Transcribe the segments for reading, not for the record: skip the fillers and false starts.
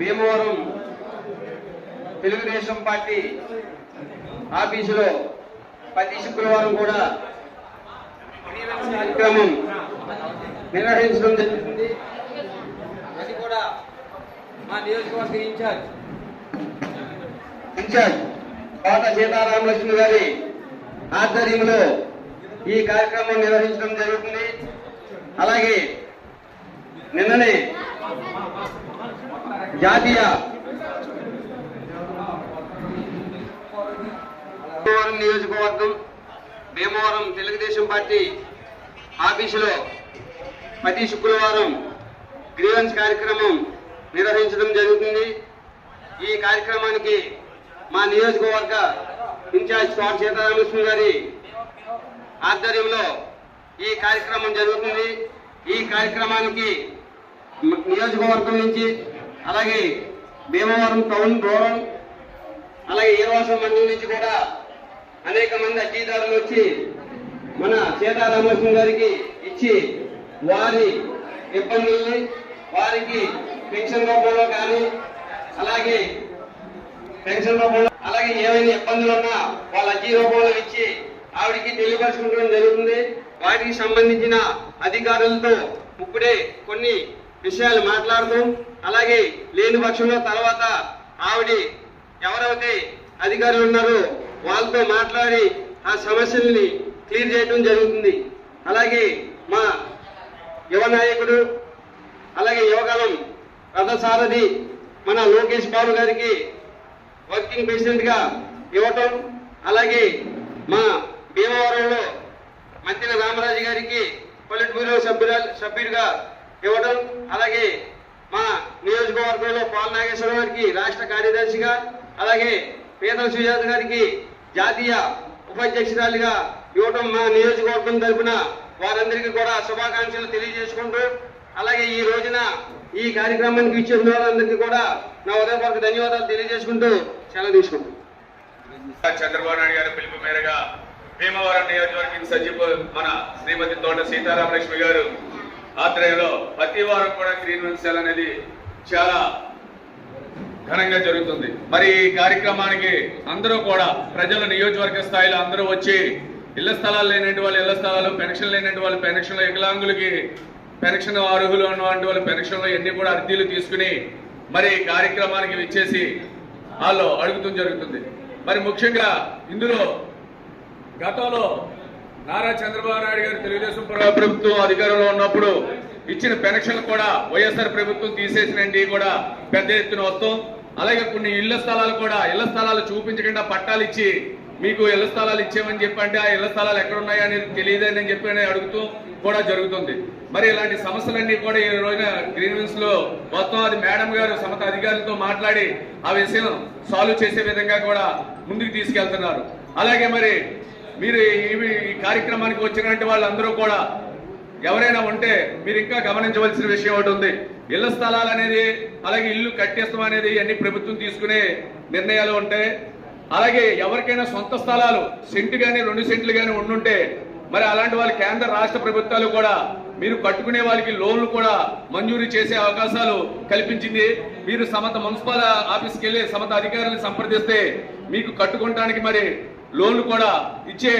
Bhimavaram Telugu Desam party ఆఫీసులో ప్రతి శుక్రవారం కూడా కార్యక్రమం నిర్వహించడం జరుగుతుంది. అది కూడా మా నియోజకవర్గ ఇన్ఛార్జ్ కోట సీతారామలక్ష్మి గారి ఆధ్వర్యంలో ఈ కార్యక్రమం నిర్వహించడం జరుగుతుంది. అలాగే నిన్ననే జాతీయ నియోజకవర్గం భీమవరం తెలుగుదేశం పార్టీ ఆఫీసులో ప్రతి శుక్రవారం గ్రీవెన్స్ కార్యక్రమం నిర్వహించడం జరుగుతుంది. ఈ కార్యక్రమానికి మా నియోజకవర్గ ఇన్ఛార్జ్ కోట సీతారామలక్ష్మి గారి ఆధ్వర్యంలో ఈ కార్యక్రమం జరుగుతుంది. ఈ కార్యక్రమానికి నియోజకవర్గం నుంచి అలాగే భీమవరం టౌన్ రూరల్ అలాగే ఈరవాసం మండలం నుంచి కూడా అనేక మంది అర్జీదారులు వచ్చి మన సీతారామలక్ష్మి గారికి ఇచ్చి వారి ఇబ్బందుల్ని వారికి పెన్షన్ రూపంలో కానీ అలాగే పెన్షన్ రూపంలో అలాగే ఏమైనా ఇబ్బందులు ఉన్నా వాళ్ళ అర్జీ రూపంలో ఇచ్చి ఆవిడికి తెలియపరచుకుంటడం జరుగుతుంది. వాటికి సంబంధించిన అధికారులతో ఇప్పుడే కొన్ని విషయాలు మాట్లాడతాం. అలాగే లేని పక్షంలో తర్వాత ఆవిడ ఎవరైతే అధికారులు ఉన్నారో వాళ్ళతో మాట్లాడి ఆ సమస్యల్ని క్లియర్ చేయడం జరుగుతుంది. అలాగే మా యువ నాయకుడు అలాగే యువకాలం రథసారథి మన లోకేష్ బాబు గారికి వర్కింగ్ ప్రెసిడెంట్ గా ఇవ్వటం, అలాగే మా భీమవరంలో మంత్రి రామరాజు గారికి పొలిట్ బ్యూరో సభ్యుడిగా ఇవ్వడం, అలాగే మా నియోజకవర్గంలో పాల నాగేశ్వర గారికి రాష్ట్ర కార్యదర్శిగా అలాగే పీతల సుజాత గారికి జాతీయ ఉపాధ్యక్షురాలిగా ఇవ్వడం మా నియోజకవర్గం తరఫున వారందరికీ కూడా శుభాకాంక్షలు తెలియజేసుకుంటూ అలాగే ఈ రోజున ఈ కార్యక్రమానికి ఇచ్చిన వాళ్ళందరికీ కూడా నా ఉదయపూర్వక ధన్యవాదాలు తెలియజేసుకుంటూ సెలవు తీసుకుంటాం. చంద్రబాబు నాయుడు గారి పిలుపు మేరగా భీమవరం నియోజకవర్గం సచివ మన శ్రీమతి తోట సీతారామలక్ష్మి గారు ఆధ్వర్యంలో ప్రతి వారం కూడా గ్రీవెన్స్ సెల్ అనేది చాలా ఘనంగా జరుగుతుంది. మరి ఈ కార్యక్రమానికి అందరూ కూడా ప్రజలు నియోజకవర్గ స్థాయిలో అందరూ వచ్చి ఇళ్ల స్థలాలు లేనటువంటి వాళ్ళు ఇళ్ల స్థలాలు, పెన్షన్ లేనటువంటి వాళ్ళు పెన్షన్లు, వికలాంగులకి పెన్షన్ అర్హులు ఉన్నటువంటి వాళ్ళు పెన్షన్లు ఇవన్నీ కూడా అర్జీలు తీసుకుని మరి కార్యక్రమానికి విచ్చేసి వాళ్ళు అడుగుతూ జరుగుతుంది. మరి ముఖ్యంగా ఇందులో గతంలో నారా చంద్రబాబు నాయుడు గారు తెలుగుదేశం ప్రభుత్వం అధికారంలో ఉన్నప్పుడు ఇచ్చిన పెన్షన్లు కూడా వైఎస్ఆర్ ప్రభుత్వం తీసేసినండి కూడా పెద్ద ఎత్తున వస్తాం. అలాగే కొన్ని ఇళ్ల స్థలాలు కూడా ఇళ్ల స్థలాలు చూపించకుండా పట్టాలు ఇచ్చి మీకు ఇళ్ల స్థలాలు ఇచ్చామని చెప్పంటే ఆ ఇళ్ల స్థలాలు ఎక్కడున్నాయో అనేది తెలియదని చెప్పి అడుగుతూ కూడా జరుగుతుంది. మరి ఇలాంటి సమస్యలన్నీ కూడా ఈ రోజున గ్రీవెన్స్ లో మొత్తం అది మేడం గారు సమత అధికారులతో మాట్లాడి ఆ విషయం సాల్వ్ చేసే విధంగా కూడా ముందుకు తీసుకెళ్తున్నారు. అలాగే మరి మీరు ఈ కార్యక్రమానికి వచ్చినటువంటి వాళ్ళందరూ కూడా ఎవరైనా ఉంటే మీరు ఇంకా గమనించవలసిన విషయం ఒకటి ఉంది. ఇళ్ల స్థలాలు అనేది అలాగే ఇల్లు కట్టేస్తాం అనేది అన్ని ప్రభుత్వం తీసుకునే నిర్ణయాలు ఉంటాయి. అలాగే ఎవరికైనా సొంత స్థలాలు సెంటు కానీ 2 సెంట్లు కానీ ఉండుంటే మరి అలాంటి వాళ్ళు కేంద్ర రాష్ట్ర ప్రభుత్వాలు కూడా మీరు కట్టుకునే వాళ్ళకి లోన్లు కూడా మంజూరు చేసే అవకాశాలు కల్పించింది. మీరు సమత మున్సిపల్ ఆఫీస్కి వెళ్ళి సమత అధికారులను సంప్రదిస్తే మీకు కట్టుకోవడానికి మరి లోన్లు కూడా ఇచ్చే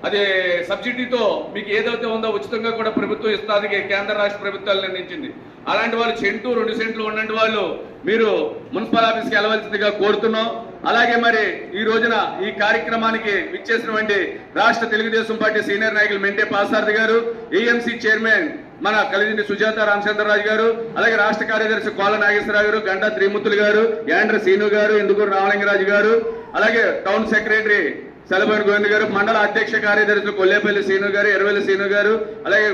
అదే సబ్సిడీతో మీకు ఏదైతే ఉందో ఉచితంగా కూడా ప్రభుత్వం ఇస్తానికి కేంద్ర రాష్ట్ర ప్రభుత్వాలు నిర్ణయించింది. అలాంటి వాళ్ళు సెంటు 2 సెంట్లు ఉన్నటువంటి వాళ్ళు మీరు మున్సిపల్ ఆఫీస్కి వెళ్ళవలసిందిగా కోరుతున్నాం. అలాగే మరి ఈ రోజున ఈ కార్యక్రమానికి విచ్చేసినటువంటి రాష్ట్ర తెలుగుదేశం పార్టీ సీనియర్ నాయకులు మెంటే పాసారథి గారు, ఏఎంసీ చైర్మన్ మన కలిదిండి సుజాత రామచంద్రరాజు గారు, అలాగే రాష్ట్ర కార్యదర్శి కోల నాగేశ్వరరావు గారు, గంటా త్రిమూర్తులు గారు, యాండ్ర సీను గారు, ఇందుకూరు రామలింగరాజు గారు, అలాగే టౌన్ సెక్రటరీ సెలబోని గోవింద్ గారు, మండల అధ్యక్ష కార్యదర్శులు కొల్లేపల్లి సీను గారు, ఎర్రవెల్లి సీను గారు, అలాగే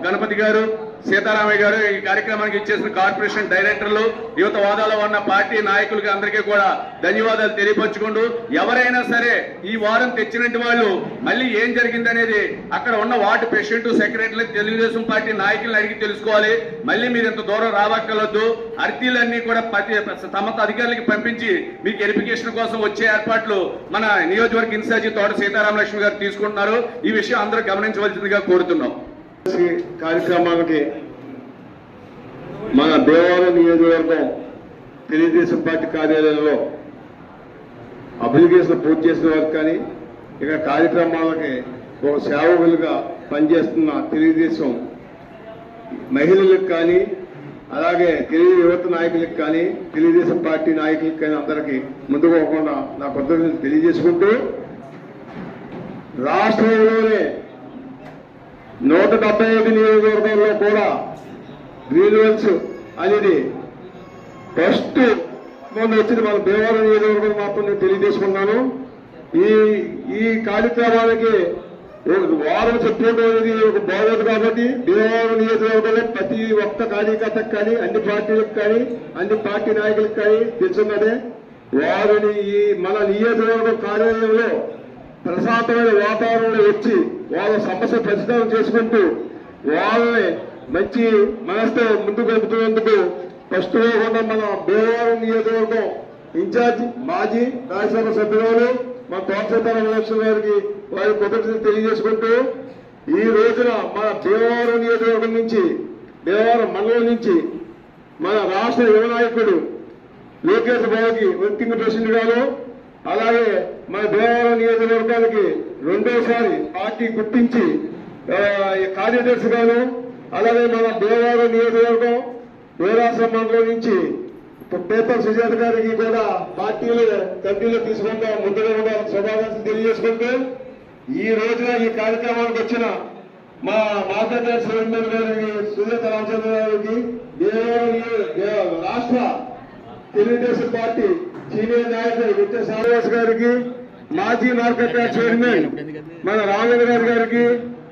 గణపతి గారు, సీతారామయ్య గారు, ఈ కార్యక్రమానికి ఇచ్చేసిన కార్పొరేషన్ డైరెక్టర్లు, యువత హోదాలో ఉన్న పార్టీ నాయకులకి అందరికీ కూడా ధన్యవాదాలు తెలియపరచుకుంటూ, ఎవరైనా సరే ఈ వారం తెచ్చినట్టు వాళ్ళు మళ్ళీ ఏం జరిగిందనేది అక్కడ ఉన్న ward president, secretary, Telugu Desam party నాయకులను అడిగి తెలుసుకోవాలి. మళ్ళీ మీరు ఇంత దూరం రావక్కర్లొద్దు. అర్జీలన్నీ కూడా తమ అధికారులకి పంపించి మీకు వెరిఫికేషన్ కోసం వచ్చే ఏర్పాట్లు మన నియోజకవర్గ ఇన్ఛార్జి తోట సీతారామలక్ష్మి గారు తీసుకుంటున్నారు. ఈ విషయం అందరూ గమనించవలసిందిగా కోరుతున్నాం. కార్యక్రమానికి మన దేవాలయ నియోజకవర్గం తెలుగుదేశం పార్టీ కార్యాలయంలో అప్లికేషన్ పూర్తి చేసిన వారికి కానీ, ఇక్కడ కార్యక్రమాలకి ఒక సేవకులుగా పనిచేస్తున్న తెలుగుదేశం మహిళలకు కానీ, అలాగే తెలుగు యువత నాయకులకు కానీ, తెలుగుదేశం పార్టీ నాయకులకు కానీ అందరికీ ముందుకు పోకుండా నా కృతజ్ఞతలు తెలియజేసుకుంటూ, రాష్ట్రంలోనే 175 నియోజకవర్గాల్లో కూడా గ్రీన్వెల్స్ అనేది ఫస్ట్ వచ్చింది మన దేవాలయ నియోజకవర్గం మాత్రం నేను తెలియజేసుకున్నాను. ఈ కార్యక్రమానికి వారం చెప్పుకోవడం అనేది ఒక బాగోదు కాబట్టి దేవాలయ నియోజకవర్గంలో ప్రతి ఒక్క కార్యకర్తకు కానీ, అన్ని పార్టీలకు కానీ, అన్ని పార్టీ నాయకులకు కానీ తెలుసున్నదే. వారిని ఈ మన నియోజకవర్గం కార్యాలయంలో ప్రశాంతమైన వాతావరణంలో వచ్చి వాళ్ళ సమస్య పరిష్కారం చేసుకుంటూ వాళ్ళని మంచి మనసుతో ముందుకు వెళ్తున్నందుకు ఫస్ట్ కాకుండా మన భీమవరం నియోజకవర్గం ఇన్ఛార్జి మాజీ రాజ్యసభ సభ్యురాలు మన తోట సీతారామలక్ష్మి గారికి వారి కృతజ్ఞతలు తెలియజేసుకుంటూ, ఈ రోజున మన భీమవరం నియోజకవర్గం నుంచి, భీమవరం మండలం నుంచి మన రాష్ట్ర యువ నాయకుడు లోకేష్ బాబుకి వర్కింగ్ ప్రెసిడెంట్ గారు, అలాగే మన భీమవరం నియోజకవర్గానికి రెండోసారి పార్టీ గుర్తించి కార్యదర్శిగాను, అలాగే మన భీమవరం నియోజకవర్గం వీరాస మండలం నుంచి పేపర్ సుజాత గారికి కూడా పార్టీలు కమిటీలో తీసుకుంటా ముందుగా కూడా శుభాకాంక్షలు తెలియజేసుకుంటూ, ఈ రోజున ఈ కార్యక్రమానికి వచ్చిన మా మార్గదర్శి గారికి, సుజాత రామచంద్ర గారికి, భీమవరం రాష్ట్ర తెలుగుదేశం పార్టీ సీనియర్ నాయకుడు విత్త శ్రీనివాస్ గారికి, మాజీ మార్కెట్ యార్డ్ చైర్మన్ మన రామేంద్ర గారికి,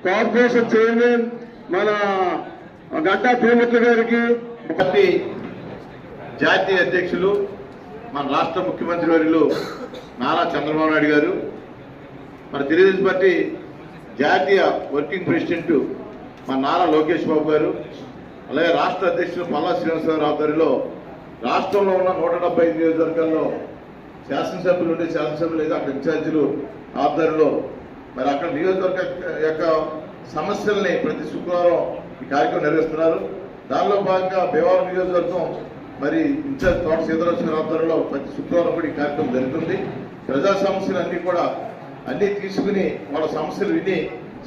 కార్పొరేషన్ చైర్మన్ మన గడ్డా తిరుమూర్తి గారికి, పార్టీ జాతీయ అధ్యక్షులు మన రాష్ట్ర ముఖ్యమంత్రి వర్యులు నారా చంద్రబాబు నాయుడు గారు, మన తెలుగుదేశం పార్టీ జాతీయ వర్కింగ్ ప్రెసిడెంట్ మన నారా లోకేష్ బాబు గారు, అలాగే రాష్ట్ర అధ్యక్షులు పల్లా శ్రీనివాసరావు ఆధ్వర్యంలో రాష్ట్రంలో ఉన్న 175 నియోజకవర్గాల్లో శాసనసభ్యులు ఉండే శాసనసభ్యులు లేదా అక్కడ ఇన్ఛార్జీలు ఆధ్వర్యంలో మరి అక్కడ నియోజకవర్గ యొక్క సమస్యల్ని ప్రతి శుక్రవారం ఈ కార్యక్రమం నిర్వహిస్తున్నారు. దానిలో భాగంగా భీమవరం నియోజకవర్గం మరి ఇన్ఛార్జ్ తోట సీతారామలక్ష్మి ఆధ్వర్యంలో ప్రతి శుక్రవారం కూడా ఈ కార్యక్రమం జరుగుతుంది. ప్రజా సమస్యలు అన్ని తీసుకుని వాళ్ళ సమస్యలు విని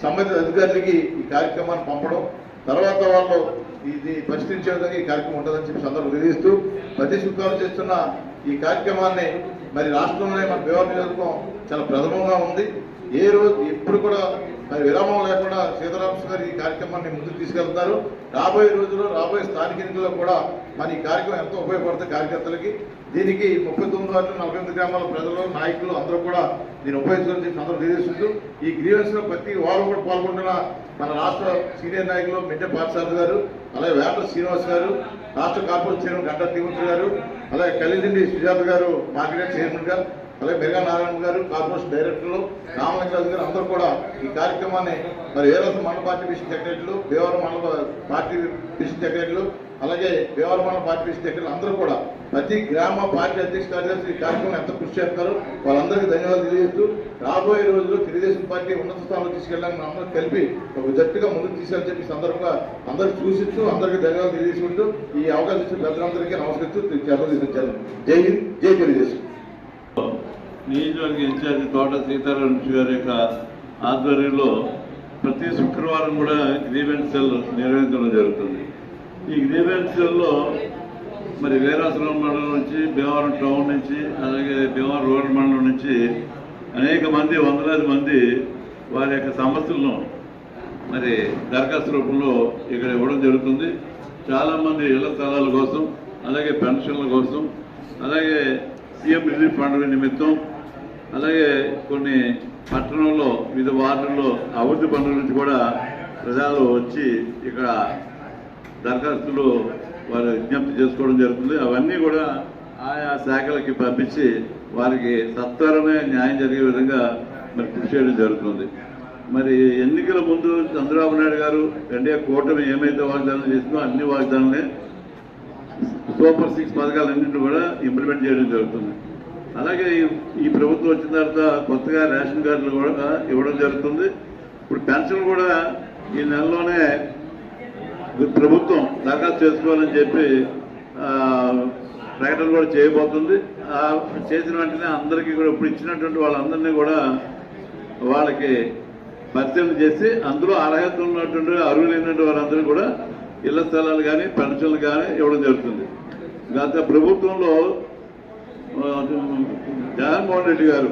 సంబంధిత అధికారులకి ఈ కార్యక్రమాన్ని పంపడం, తర్వాత వాళ్ళు ఇది పరిష్కరించే విధంగా ఈ కార్యక్రమం ఉంటుందని చెప్పి సందర్భం తెలియజేస్తూ, ప్రతి శుక్రవారం చేస్తున్న ఈ కార్యక్రమాన్ని మరి రాష్ట్రంలోనే మన భీమవరం నియోజకవర్గం చాలా ప్రథమంగా ఉంది. ఏ రోజు ఎప్పుడు కూడా మరి విరామం లేకుండా సీతారామకృష్ణ గారు ఈ కార్యక్రమాన్ని ముందుకు తీసుకెళ్తున్నారు. రాబోయే రోజుల్లో రాబోయే స్థానిక ఎన్నికల్లో కూడా మన ఈ కార్యక్రమం ఎంతో ఉపయోగపడుతుంది కార్యకర్తలకి. దీనికి 39 వార్డులు 48 గ్రామాల ప్రజలు నాయకులు అందరూ కూడా దీన్ని ఉపయోగించుకొని చెప్పి అందరూ తెలియజేస్తూ, ఈ గ్రీవెన్స్ లో ప్రతి వారం కూడా పాల్గొంటున్న మన రాష్ట్ర సీనియర్ నాయకులు మిడ్డే పార్థసారథి గారు, అలాగే వేట శ్రీనివాస్ గారు, రాష్ట్ర కార్పొరేషన్ చైర్మన్ గడ్డ తిరుమూర్తి గారు, అలాగే కలిదిండి సుజాత గారు మార్కెట్ చైర్మన్ గారు, అలాగే మెరుగా నారాయణ గారు కార్పొరేషన్ డైరెక్టర్లు, రామలింగరాజు గారు అందరూ కూడా ఈ కార్యక్రమాన్ని మరి వీరాస మండల పార్టీ డిస్ట్రిక్ట్ సెక్రటరీలు, భీమవరం మండల పార్టీ డిస్ట్రిక్ట్ సెక్రటరీలు, అలాగే భీమవరం మండల పార్టీ డిస్ట్రిక్ట్ సెక్రటరీలు అందరూ కూడా ప్రతి గ్రామ పార్టీ అధ్యక్ష కార్యదర్శి ఈ కార్యక్రమం ఎంత కృషి చేస్తారు వాళ్ళందరికీ ధన్యవాదాలు తెలియజేస్తూ, రాబోయే రోజుల్లో తెలుగుదేశం పార్టీ ఉన్నత స్థానంలో తీసుకెళ్ళడానికి అందరూ కలిపి ఒక జట్టుగా ముందుకు తీసుకెళ్ళని చెప్పి సందర్భంగా అందరికి సూచిస్తూ అందరికీ ధన్యవాదాలు తెలియజేసుకుంటూ ఈ అవకాశం ఇచ్చిన పెద్దలందరికీ నమస్కరిస్తూ తెలియజేశాను. జై హింద్, జై తెలుగుదేశం. నియోజకవర్గ ఇన్ఛార్జి తోట సీతారామకృష్ణ గారి యొక్క ఆధ్వర్యంలో ప్రతి శుక్రవారం కూడా గ్రీవెన్స్ సెల్ నిర్వహించడం జరుగుతుంది. ఈ గ్రీవెన్స్ సెల్లో మరి వీరాసరం మండలం నుంచి, భీమవరం టౌన్ నుంచి, అలాగే భీమవరం రూరల్ మండలం నుంచి అనేక మంది, వందలాది మంది వారి యొక్క సమస్యలను మరి దరఖాస్తు రూపంలో ఇక్కడ ఇవ్వడం జరుగుతుంది. చాలామంది ఇళ్ల స్థలాల కోసం, అలాగే పెన్షన్ల కోసం, అలాగే సీఎం రిలీఫ్ ఫండ్ నిమిత్తం, అలాగే కొన్ని పట్టణంలో వివిధ వార్డుల్లో అభివృద్ధి పనుల నుంచి కూడా ప్రజలు వచ్చి ఇక్కడ దరఖాస్తులు వారు విజ్ఞప్తి చేసుకోవడం జరుగుతుంది. అవన్నీ కూడా ఆయా శాఖలకి పంపించి వారికి సత్వరమే న్యాయం జరిగే విధంగా మరి కృషి చేయడం జరుగుతుంది. మరి ఎన్నికల ముందు చంద్రబాబు నాయుడు గారు ఎన్డీఏ కూటమి ఏమైతే వాగ్దానం చేసిందో అన్ని వాగ్దానాలే సూపర్ 6 పథకాలన్నింటినీ కూడా ఇంప్లిమెంట్ చేయడం జరుగుతుంది. అలాగే ఈ ప్రభుత్వం వచ్చిన తర్వాత కొత్తగా రేషన్ కార్డులు కూడా ఇవ్వడం జరుగుతుంది. ఇప్పుడు పెన్షన్ కూడా ఈ నెలలోనే ప్రభుత్వం దరఖాస్తు చేసుకోవాలని చెప్పి ప్రకటన కూడా చేయబోతుంది. చేసిన వెంటనే అందరికీ కూడా ఇప్పుడు ఇచ్చినటువంటి వాళ్ళందరినీ కూడా వాళ్ళకి పరిశీలన చేసి అందులో అర్హత ఉన్నటువంటి అర్హులైనటువంటి వారందరూ కూడా ఇళ్ల స్థలాలు కానీ పెన్షన్లు కానీ ఇవ్వడం జరుగుతుంది. గత ప్రభుత్వంలో జగన్మోహన్ రెడ్డి గారు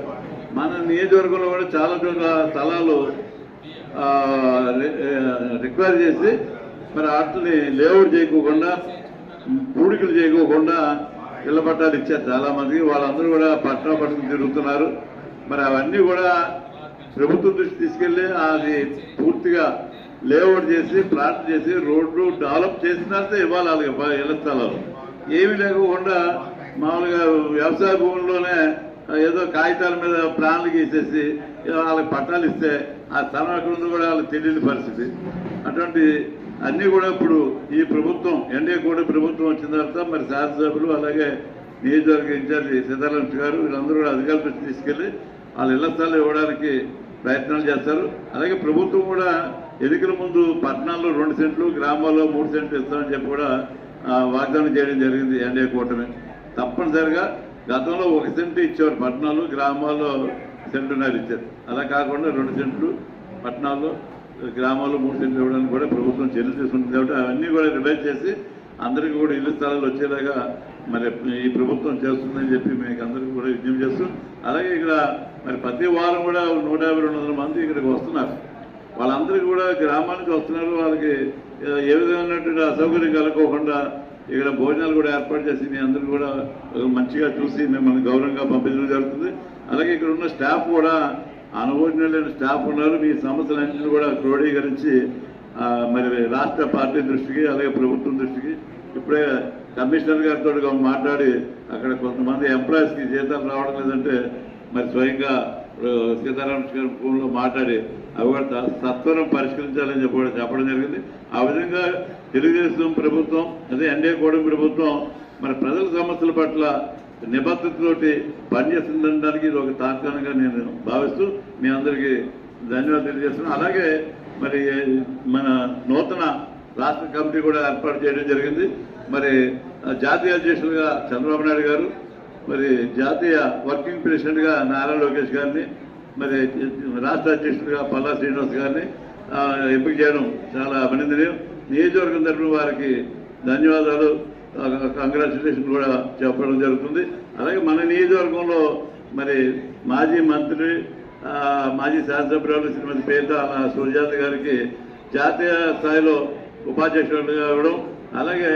మన నియోజకవర్గంలో కూడా చాలా చోట్ల స్థలాలు రిక్వైర్ చేసి మరి వాటిని లేఅవుట్ చేయకోకుండా పూడికలు చేయకోకుండా ఇళ్ల పట్టాలు ఇచ్చారు చాలా మందికి. వాళ్ళందరూ కూడా పట్టణ పట్టుకుని తిరుగుతున్నారు. మరి అవన్నీ కూడా ప్రభుత్వం దృష్టి తీసుకెళ్లి అది పూర్తిగా లేఅవుట్ చేసి ప్లాట్ చేసి రోడ్లు డెవలప్ చేసినంత ఇవ్వాలి వాళ్ళకి ఇళ్ల స్థలాలు. ఏమీ లేకుండా మామూలుగా వ్యవసాయ భూముల్లోనే ఏదో కాగితాల మీద ప్లాన్లు గీసేసి వాళ్ళకి పట్టాలు ఇస్తే ఆ స్థలం ఎక్కడ ఉందో కూడా వాళ్ళకి తెలియని పరిస్థితి. అటువంటి అన్నీ కూడా ఇప్పుడు ఈ ప్రభుత్వం ఎన్డీఏ కూడా ప్రభుత్వం వచ్చిన తర్వాత మరి శాసనసభ్యులు అలాగే నియోజకవర్గ ఇన్ఛార్జి సీతారాం గారు వీళ్ళందరూ కూడా అధికారుల దృష్టి తీసుకెళ్లి వాళ్ళ ఇళ్ల స్థలాలు ఇవ్వడానికి ప్రయత్నాలు చేస్తారు. అలాగే ప్రభుత్వం కూడా ఎన్నికల ముందు పట్టణాల్లో 2 సెంట్లు గ్రామాల్లో 3 సెంట్లు ఇస్తామని చెప్పి కూడా వాగ్దానం చేయడం జరిగింది ఎన్డీఏ కూటమి. తప్పనిసరిగా గతంలో 1 సెంటు ఇచ్చేవారు పట్టణాలు, గ్రామాల్లో 1.5 సెంటు ఇచ్చారు. అలా కాకుండా 2 సెంట్లు పట్టణాల్లో గ్రామాల్లో 3 సెంట్లు ఇవ్వడానికి కూడా ప్రభుత్వం చర్యలు తీసుకుంటుంది. కాబట్టి అవన్నీ కూడా రివైజ్ చేసి అందరికీ కూడా ఇళ్ల స్థలాలు వచ్చేలాగా మరి ఈ ప్రభుత్వం చేస్తుందని చెప్పి మీకు అందరికీ కూడా విజ్ఞప్తి చేస్తూ, అలాగే ఇక్కడ మరి ప్రతి వారం కూడా 150-200 మంది ఇక్కడికి వస్తున్నారు. వాళ్ళందరికీ కూడా గ్రామానికి వస్తున్నారు. వాళ్ళకి ఏ విధమైనటువంటి అసౌకర్యం కలగకుండా ఇక్కడ భోజనాలు కూడా ఏర్పాటు చేసి మీ అందరూ కూడా మంచిగా చూసి మిమ్మల్ని గౌరవంగా పంపించడం జరుగుతుంది. అలాగే ఇక్కడ ఉన్న స్టాఫ్ కూడా అనుభవజ్ఞులైన స్టాఫ్ ఉన్నారు. మీ సమస్యలన్నింటినీ కూడా క్రోడీకరించి మరి రాష్ట్ర పార్టీ దృష్టికి అలాగే ప్రభుత్వం దృష్టికి ఇప్పుడే కమిషనర్ గారితో మాట్లాడి అక్కడ కొంతమంది ఎంప్లాయీస్కి జీతాలు రావడం లేదంటే మరి స్వయంగా సీతారాం గారి ఫోన్లో మాట్లాడి అవి కూడా సత్వరం పరిష్కరించాలని చెప్పి కూడా చెప్పడం జరిగింది. ఆ విధంగా తెలుగుదేశం ప్రభుత్వం అదే ఎన్డీఏ కూటమి ప్రభుత్వం మరి ప్రజల సమస్యల పట్ల నిబద్ధతతోటి పనిచేస్తుందనడానికి ఇది ఒక తార్కాణంగా నేను భావిస్తూ మీ అందరికీ ధన్యవాదాలు తెలియజేస్తున్నాను. అలాగే మరి మన నూతన రాష్ట్ర కమిటీ కూడా ఏర్పాటు చేయడం జరిగింది. మరి జాతీయ అధ్యక్షులుగా చంద్రబాబు నాయుడు గారు, మరి జాతీయ వర్కింగ్ ప్రెసిడెంట్గా నారా లోకేష్ గారిని, మరి రాష్ట్ర అధ్యక్షులుగా పల్లా శ్రీనివాస్ గారిని ఎంపిక చేయడం చాలా అభినందనీయం. నియోజకవర్గం తరఫున వారికి ధన్యవాదాలు, కంగ్రాచులేషన్ కూడా చెప్పడం జరుగుతుంది. అలాగే మన నియోజకవర్గంలో మరి మాజీ మంత్రి మాజీ శాసనసభ్యురాలు శ్రీమతి పేతాల సుజాత గారికి జాతీయ స్థాయిలో ఉపాధ్యక్షులుగా ఇవ్వడం, అలాగే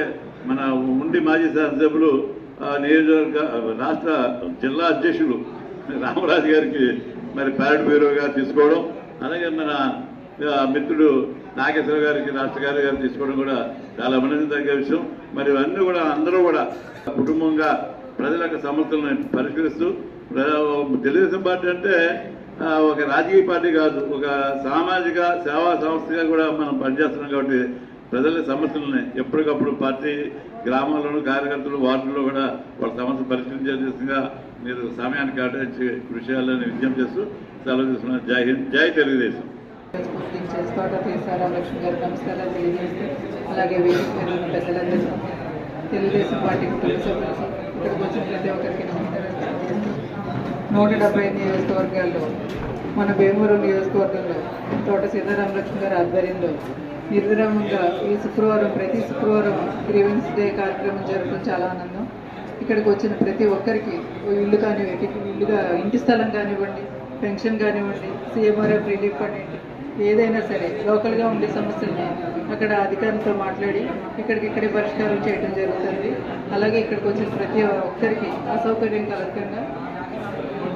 మన ఉండి మాజీ శాసనసభ్యులు నియోజకవర్గ రాష్ట్ర జిల్లా అధ్యక్షులు రామరాజు గారికి మరి ప్యారెడ్ బ్యూరోగా తీసుకోవడం, అలాగే మన మిత్రుడు నాగేశ్వర గారికి రాష్ట్ర కార్యగారు తీసుకోవడం కూడా చాలా అభినందనదగ్గ విషయం. మరి ఇవన్నీ కూడా అందరూ కూడా కుటుంబంగా ప్రజల యొక్క సమస్యలను పరిష్కరిస్తూ, తెలుగుదేశం పార్టీ అంటే ఒక రాజకీయ పార్టీ కాదు, ఒక సామాజిక సేవా సంస్థగా కూడా మనం పనిచేస్తున్నాం. కాబట్టి ప్రజల సమస్యలని ఎప్పటికప్పుడు పార్టీ గ్రామాల్లోనూ కార్యకర్తలు వార్డుల్లో కూడా వాళ్ళ సమస్య పరిష్కరించే దిశగా మీరు సమయాన్ని కేటాయించి కృషి చేయాలని విజ్ఞప్తి చేస్తూ సెలవు తీసుకున్నాను. జై హింద్, జై తెలుగుదేశం. లక్ష్మి గారు నమస్కారాలు తెలియజేస్తూ, అలాగే వేదిక మీద ఉన్న పెద్దలందరూ తెలుగుదేశం పార్టీ కుటుంబ సభ్యులకి ఇక్కడికి వచ్చిన ప్రతి ఒక్కరికి నమస్కారాలు తెలియజేస్తూ, 170 నియోజకవర్గాల్లో మన భీమవరం నియోజకవర్గంలో తోట సీతారాం లక్ష్మి గారి ఆధ్వర్యంలో నిర్విరామంగా ఈ శుక్రవారం ప్రతి శుక్రవారం గ్రీవెన్స్ డే కార్యక్రమం జరగడం చాలా ఆనందం. ఇక్కడికి వచ్చిన ప్రతి ఒక్కరికి ఇల్లు కానివ్వండి, ఇంటి స్థలం కానివ్వండి, పెన్షన్ కానివ్వండి, సీఎంఆర్ఎఫ్ రిలీఫ్ ఫండ్ ఏదైనా సరే లోకల్గా ఉండే సమస్యల్ని అక్కడ అధికారులతో మాట్లాడి ఇక్కడికిక్కడే పరిష్కారం చేయడం జరుగుతుంది. అలాగే ఇక్కడికి వచ్చిన ప్రతి ఒక్కరికి అసౌకర్యం కలగకుండా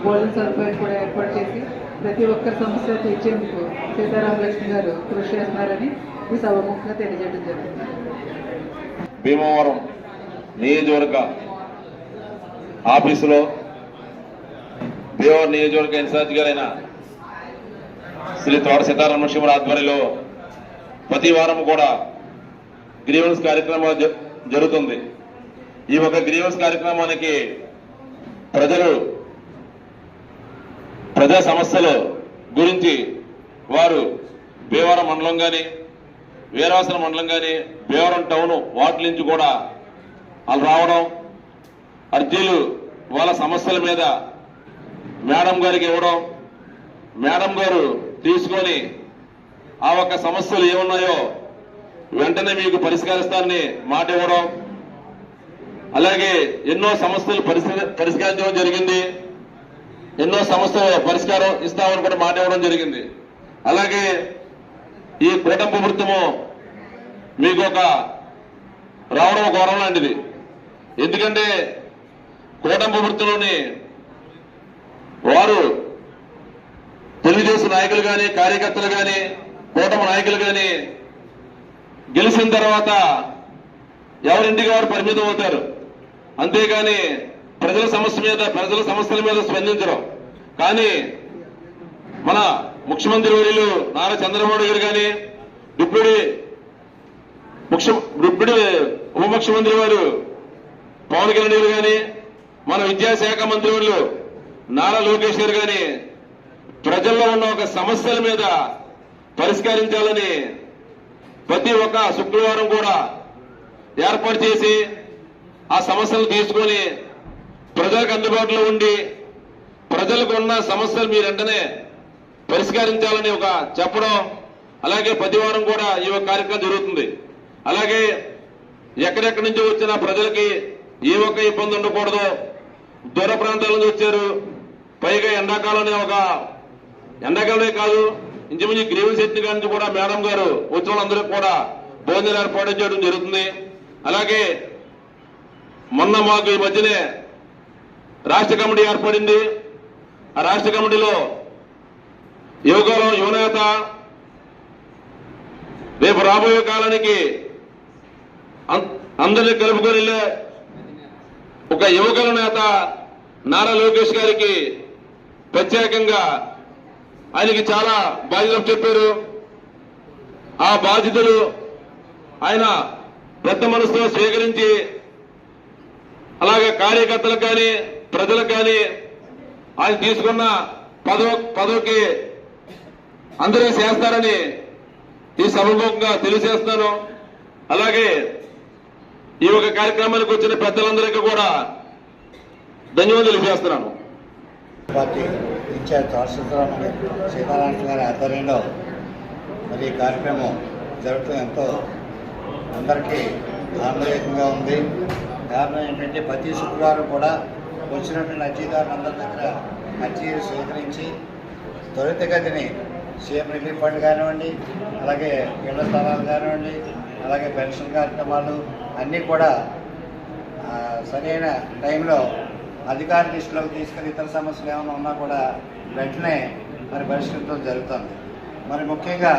భోజన సదుపాయం కూడా ఏర్పాటు చేసి ప్రతి ఒక్కరి సమస్య తీర్చేందుకు సీతారాం లక్ష్మి గారు కృషి చేస్తున్నారని ఈ సభముఖంగా తెలియజేయడం జరుగుతుంది. భీమవరం నియోజకవర్గ ఆఫీసులో భీమవరం నియోజకవర్గ ఇన్ఛార్జ్ గారైన శ్రీ తోట సీతారామలక్ష్మి ఆధ్వర్యంలో ప్రతి వారం కూడా గ్రీవెన్స్ కార్యక్రమం జరుగుతుంది. ఈ ఒక గ్రీవెన్స్ కార్యక్రమానికి ప్రజా సమస్యలు గురించి వారు భీమవరం మండలం కానీ వీరవాసన మండలం కానీ భీమవరం టౌన్ వార్డు నుంచి కూడా వాళ్ళు రావడం, అర్జీలు వాళ్ళ సమస్యల మీద మేడం గారికి ఇవ్వడం, మేడం గారు తీసుకొని ఆ ఒక్క సమస్యలు ఏమున్నాయో వెంటనే మీకు పరిష్కరిస్తారని మాట ఇవ్వడం, అలాగే ఎన్నో సమస్యలు పరిష్కరించడం జరిగింది. ఎన్నో సమస్యలు పరిష్కారం ఇస్తామని కూడా మాట ఇవ్వడం జరిగింది. అలాగే ఈ కూటమి ప్రభుత్వము మీకు ఒక రావడం ఒక వరం లాంటిది. ఎందుకంటే కూటమి ప్రభుత్వంలోని వారు తెలుగుదేశం నాయకులు కానీ కార్యకర్తలు కానీ కూటమి నాయకులు కానీ గెలిచిన తర్వాత ఎవరింటికి వారు పరిమితం అవుతారు. అంతేగాని ప్రజల సమస్యల మీద స్పందించరు. కానీ మన ముఖ్యమంత్రి వర్యులు నారా చంద్రబాబు గారు కానీ డిప్యూటీ ఉప ముఖ్యమంత్రి వారు పవన్ కళ్యాణ్ గారు కానీ మన విద్యాశాఖ మంత్రి వర్యులు నారా లోకేష్ గారు కానీ ప్రజల్లో ఉన్న ఒక సమస్యల మీద పరిష్కరించాలని ప్రతి ఒక్క శుక్రవారం కూడా ఏర్పాటు చేసి ఆ సమస్యలు తీసుకొని ప్రజలకు అందుబాటులో ఉండి ప్రజలకు ఉన్న సమస్యలు మీరు వెంటనే పరిష్కరించాలని ఒక చెప్పడం, అలాగే ప్రతి వారం కూడా ఈ ఒక కార్యక్రమం జరుగుతుంది. అలాగే ఎక్కడెక్కడి నుంచి వచ్చిన ప్రజలకి ఏ ఒక్క ఇబ్బంది ఉండకూడదు. దూర ప్రాంతాల నుంచి వచ్చారు, పైగా ఎండాకాలమే కాదు ఇంచుమించు గ్రీవెన్స్ ఎత్తి నుంచి కూడా మేడం గారు వచ్చిన వాళ్ళందరికీ కూడా భోజనాలు ఏర్పాటు చేయడం జరుగుతుంది. అలాగే మొన్న మాకు ఈ మధ్యనే రాష్ట్ర కమిటీ ఏర్పడింది. ఆ రాష్ట్ర కమిటీలో యువనేత రేపు రాబోయే కాలానికి అందరినీ కలుపుకొని వెళ్ళే ఒక యువకుల నేత నారా లోకేష్ గారికి ప్రత్యేకంగా ఆయనకి చాలా బాధ్యతలు చెప్పారు. ఆ బాధ్యతలు ఆయన పెద్ద మనసుతో స్వీకరించి అలాగే కార్యకర్తలకు కానీ ప్రజలకు కానీ ఆయన తీసుకున్న పదవికి అందరికీ చేస్తారని ఈ సభముఖంగా తెలియజేస్తాను. అలాగే ఈ ఒక కార్యక్రమానికి వచ్చిన పెద్దలందరికీ కూడా ధన్యవాదాలు తెలియజేస్తున్నాను. పార్టీ ఇన్ఛార్జ్ సీతారామకృష్ణ గారి ఆధ్వర్యంలో మరి ఈ కార్యక్రమం జరగటం ఎంతో అందరికీ ఆనందదాయకంగా ఉంది. కారణం ఏంటంటే ప్రతి శుక్రవారం కూడా వచ్చినటువంటి అర్జీదారులందరి దగ్గర అర్జీలు సేకరించి త్వరితగతిని సీఎం రిలీఫ్ ఫండ్ కానివ్వండి, అలాగే ఇళ్ల స్థలాలు కానివ్వండి, అలాగే పెన్షన్ కార్యక్రమాలు అన్నీ కూడా సరైన టైంలో అధికార లిస్టులోకి తీసుకుని ఇతర సమస్యలు ఏమైనా ఉన్నా కూడా వెంటనే మరి పరిష్కరించడం జరుగుతుంది. మరి ముఖ్యంగా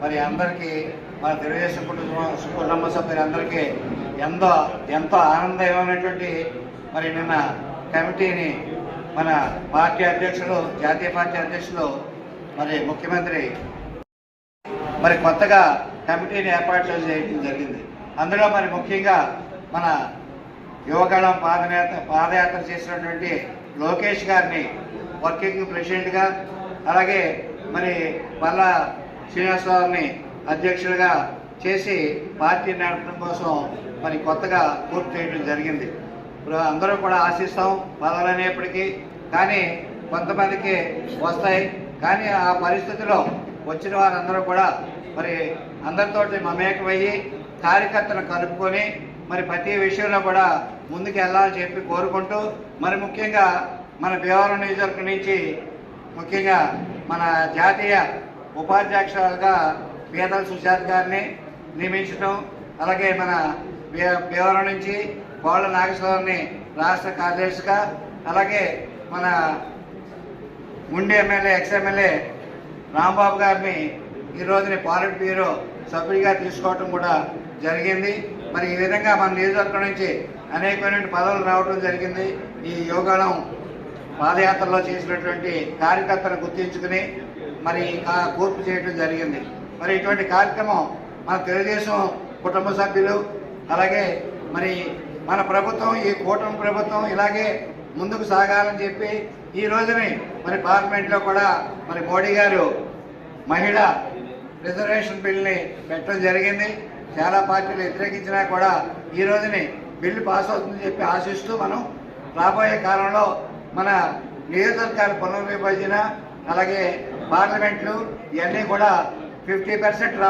మరి అందరికీ మన తెలుగుదేశం కుటుంబ సభ్యులందరికీ ఎంతో ఆనందమైనటువంటి మరి నిన్న కమిటీని మన పార్టీ అధ్యక్షులు, జాతీయ పార్టీ అధ్యక్షులు మరి ముఖ్యమంత్రి మరి కొత్తగా కమిటీని ఏర్పాటు చేయడం జరిగింది. అందులో మరి ముఖ్యంగా మన యువగళం పాదయాత్ర చేసినటువంటి లోకేష్ గారిని వర్కింగ్ ప్రెసిడెంట్గా, అలాగే మరి వల్ల శ్రీనివాసరావుని అధ్యక్షులుగా చేసి పార్టీ నడపడం కోసం మరి కొత్తగా పూర్తి చేయడం జరిగింది. ఇప్పుడు అందరూ కూడా ఆశిస్తాం పదవులు అనేప్పటికీ, కానీ కొంతమందికి వస్తాయి. కానీ ఆ పరిస్థితిలో వచ్చిన వారందరూ కూడా మరి అందరితోటి మమేకమయ్యి కార్యకర్తలు కలుపుకొని మరి ప్రతి విషయంలో కూడా ముందుకు వెళ్ళాలని చెప్పి కోరుకుంటూ, మరి ముఖ్యంగా మన భీమవరం నియోజకవర్గం నుంచి ముఖ్యంగా మన జాతీయ ఉపాధ్యక్షులుగా పీతల సుశాంత్ గారిని నియమించడం, అలాగే మన భీమవరం నుంచి కోళ్ళ నాగేశ్వరరావుని రాష్ట్ర కార్యదర్శిగా, అలాగే మన ముండి ఎమ్మెల్యే ఎక్స్ఎమ్మెల్యే రాంబాబు గారిని ఈ రోజుని పాలిట్ బ్యూరో సభ్యుడిగా తీసుకోవటం కూడా జరిగింది. మరి ఈ విధంగా మన నియోజకవర్గం నుంచి అనేకమైన పదవులు రావడం జరిగింది. ఈ యోగానం పాదయాత్రలో చేసినటువంటి కార్యకర్తలను గుర్తించుకుని మరి కూర్పు చేయడం జరిగింది. మరి ఇటువంటి కార్యక్రమం మన తెలుగుదేశం కుటుంబ సభ్యులు అలాగే మరి మన ప్రభుత్వం ఈ కూటమి ప్రభుత్వం ఇలాగే ముందుకు సాగాలని చెప్పి ఈ రోజుని మరి పార్లమెంట్లో కూడా మరి మోడీ గారు మహిళా రిజర్వేషన్ బిల్ని పెట్టడం జరిగింది. చాలా పార్టీలు వ్యతిరేకించినా కూడా ఈ రోజుని బిల్లు పాస్ అవుతుందని చెప్పి ఆశిస్తూ మనం రాబోయే కాలంలో మన నియోజకవర్గాల పునర్విభజన అలాగే పార్లమెంట్లు ఇవన్నీ కూడా 50%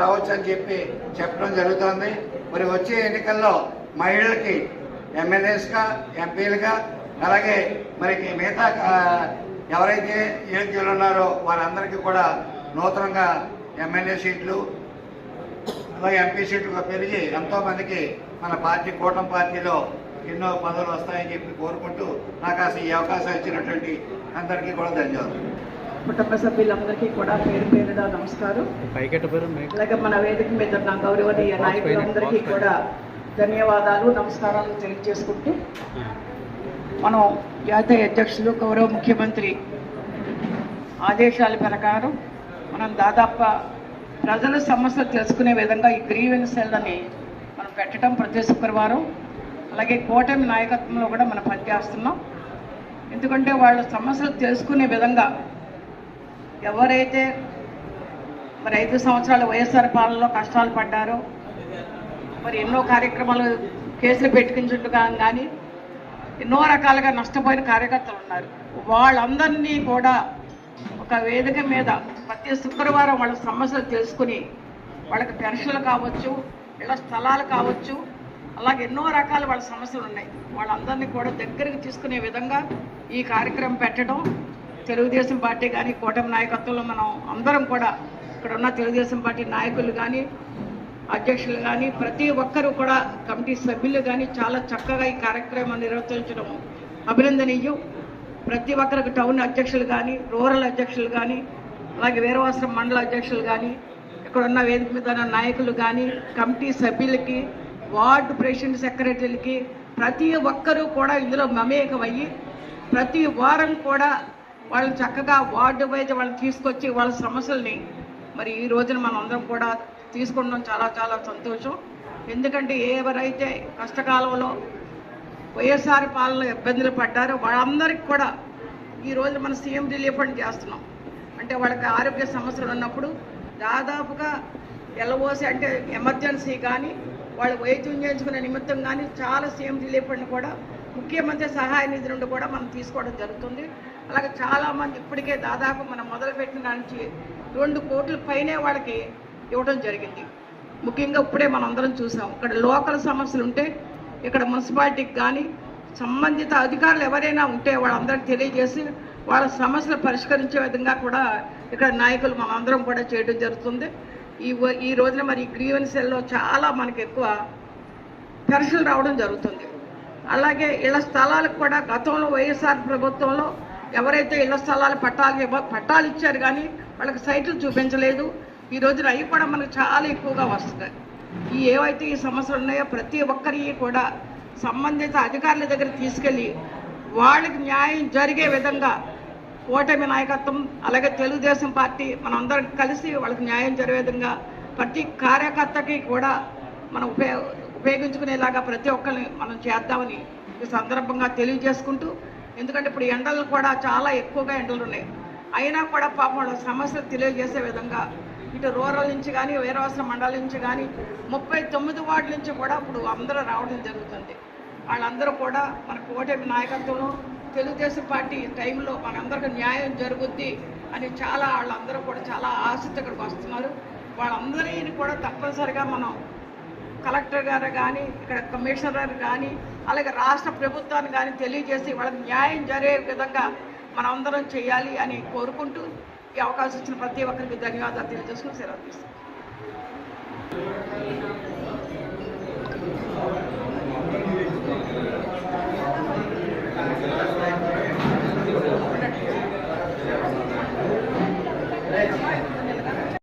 రావచ్చు అని చెప్పి చెప్పడం జరుగుతోంది. మరి వచ్చే ఎన్నికల్లో మహిళలకి ఎమ్మెల్యేస్గా ఎంపీలుగా అలాగే మరి మిగతా ఎవరైతే యోగ్యులు ఉన్నారో వారందరికీ కూడా నూతనంగా ఎమ్మెల్యే సీట్లు అలాగే ఎంపీ సీట్లు పెరిగి ఎంతోమందికి మన పార్టీ కూటమి పార్టీలో ఎన్నో పదవులు వస్తాయని చెప్పి కోరుకుంటూ నాకు అసలు ఈ అవకాశం ఇచ్చినటువంటి అందరికీ కూడా ధన్యవాదాలు. కుటుంబ సభ్యులందరికీ కూడా పేరు పేరున నమస్కారం. అలాగే మన వేదిక మీద ఉన్న గౌరవనీయ నాయకులందరికీ కూడా ధన్యవాదాలు నమస్కారాలు తెలియజేసుకుంటూ మనం జాతీయ అధ్యక్షులు గౌరవ ముఖ్యమంత్రి ఆదేశాల ప్రకారం మనం దాదాపు ప్రజల సమస్యలు తెలుసుకునే విధంగా ఈ గ్రీవెన్స్ సెల్లని మనం పెట్టడం ప్రతి శుక్రవారం అలాగే కూటమి నాయకత్వంలో కూడా మనం పనిచేస్తున్నాం. ఎందుకంటే వాళ్ళ సమస్యలు తెలుసుకునే విధంగా ఎవరైతే మరి 5 సంవత్సరాల వైఎస్ఆర్ పాలనలో కష్టాలు పడ్డారో మరి ఎన్నో కార్యక్రమాలు కేసులు పెట్టుకుంటుండగా కానీ ఎన్నో రకాలుగా నష్టపోయిన కార్యకర్తలు ఉన్నారు. వాళ్ళందరినీ కూడా ఒక వేదిక మీద ప్రతి శుక్రవారం వాళ్ళ సమస్యలు తెలుసుకుని వాళ్ళకి పెన్షన్లు కావచ్చు, ఇళ్ల స్థలాలు కావచ్చు, అలాగే ఎన్నో రకాల వాళ్ళ సమస్యలు ఉన్నాయి. వాళ్ళందరినీ కూడా దగ్గరికి తీసుకునే విధంగా ఈ కార్యక్రమం పెట్టడం తెలుగుదేశం పార్టీ కానీ కూటమి నాయకత్వంలో మనం అందరం కూడా ఇక్కడ ఉన్న తెలుగుదేశం పార్టీ నాయకులు కానీ అధ్యక్షులు కానీ ప్రతి ఒక్కరూ కూడా కమిటీ సభ్యులు కానీ చాలా చక్కగా ఈ కార్యక్రమం నిర్వర్తించడం అభినందనీయం. ప్రతి ఒక్కరికి టౌన్ అధ్యక్షులు కానీ రూరల్ అధ్యక్షులు కానీ అలాగే వీరవాసరం మండల అధ్యక్షులు కానీ ఇక్కడ ఉన్న వేదిక మీద ఉన్న నాయకులు కానీ కమిటీ సభ్యులకి వార్డు ప్రెసిడెంట్ సెక్రటరీలకి ప్రతి ఒక్కరూ కూడా ఇందులో మమేకమయ్యి ప్రతి వారం కూడా వాళ్ళు చక్కగా వార్డు వైజ్ వాళ్ళని తీసుకొచ్చి వాళ్ళ సమస్యల్ని మరి ఈ రోజున మనం అందరం కూడా తీసుకుంటాం. చాలా చాలా సంతోషం. ఎందుకంటే ఎవరైతే కష్టకాలంలో వైఎస్ఆర్ పాలనలో ఇబ్బందులు పడ్డారో వాళ్ళందరికీ కూడా ఈ రోజు మనం సీఎం రిలీఫ్ ఫండ్ చేస్తున్నాం. అంటే వాళ్ళకి ఆరోగ్య సమస్యలు ఉన్నప్పుడు దాదాపుగా ఎల్ఓసి అంటే ఎమర్జెన్సీ కానీ వాళ్ళు వైద్యం చేయించుకునే నిమిత్తం కానీ చాలా సీఎం రిలీఫ్ ఫండ్ కూడా ముఖ్యమంత్రి సహాయ నిధి నుండి కూడా మనం తీసుకోవడం జరుగుతుంది. అలాగే చాలామంది ఇప్పటికే దాదాపు మనం మొదలుపెట్టిన నుంచి 2 కోట్ల పైనే వాళ్ళకి ఇవ్వడం జరిగింది. ముఖ్యంగా ఇప్పుడే మనం అందరం చూసాం. ఇక్కడ లోకల్ సమస్యలు ఉంటే ఇక్కడ మున్సిపాలిటీకి కానీ సంబంధిత అధికారులు ఎవరైనా ఉంటే వాళ్ళందరికీ తెలియజేసి వాళ్ళ సమస్యలు పరిష్కరించే విధంగా కూడా ఇక్కడ నాయకులు మనందరం కూడా చేయడం జరుగుతుంది. ఈ రోజున మరి గ్రీవెన్స్ సెల్లో చాలా మనకి ఎక్కువ పెన్షన్లు రావడం జరుగుతుంది. అలాగే ఇళ్ల స్థలాలకు కూడా గతంలో వైఎస్ఆర్ ప్రభుత్వంలో ఎవరైతే ఇళ్ల స్థలాలు పట్టాలు ఇచ్చారు కానీ వాళ్ళకి సైట్లు చూపించలేదు. ఈ రోజున అవి కూడా మనకు చాలా ఎక్కువగా వస్తున్నాయి. ఏవైతే ఈ సమస్యలు ఉన్నాయో ప్రతి ఒక్కరికి కూడా సంబంధిత అధికారుల దగ్గర తీసుకెళ్ళి వాళ్ళకి న్యాయం జరిగే విధంగా కూటమి నాయకత్వం అలాగే తెలుగుదేశం పార్టీ మనందరం కలిసి వాళ్ళకి న్యాయం జరిగే విధంగా ప్రతి కార్యకర్తకి కూడా మనం ఉపయోగించుకునేలాగా ప్రతి ఒక్కరిని మనం చేద్దామని ఈ సందర్భంగా తెలియజేసుకుంటూ, ఎందుకంటే ఇప్పుడు ఎండలు కూడా చాలా ఎక్కువగా ఎండలు ఉన్నాయి. అయినా కూడా పాపం వాళ్ళ సమస్యలు తెలియజేసే విధంగా ఇటు రూరల్ నుంచి కానీ వీరవాసరం మండలం నుంచి కానీ 39 వార్డుల నుంచి కూడా ఇప్పుడు అందరూ రావడం జరుగుతుంది. వాళ్ళందరూ కూడా మన కూటమి నాయకత్వంలో తెలుగుదేశం పార్టీ టైంలో మనందరికీ న్యాయం జరుగుద్ది అని వాళ్ళందరూ కూడా చాలా ఆసక్తి ఇక్కడికి వస్తున్నారు. వాళ్ళందరినీ కూడా తప్పనిసరిగా మనం కలెక్టర్ గారు కానీ ఇక్కడ కమిషనర్ కానీ అలాగే రాష్ట్ర ప్రభుత్వాన్ని కానీ తెలియజేసి వాళ్ళకి న్యాయం జరిగే విధంగా మనం అందరం చేయాలి అని కోరుకుంటూ ఈ అవకాశం ఇచ్చిన ప్రతి ఒక్కరికి ధన్యవాదాలు తెలియజేసుకుని సెలవు తీసుకుంటాం.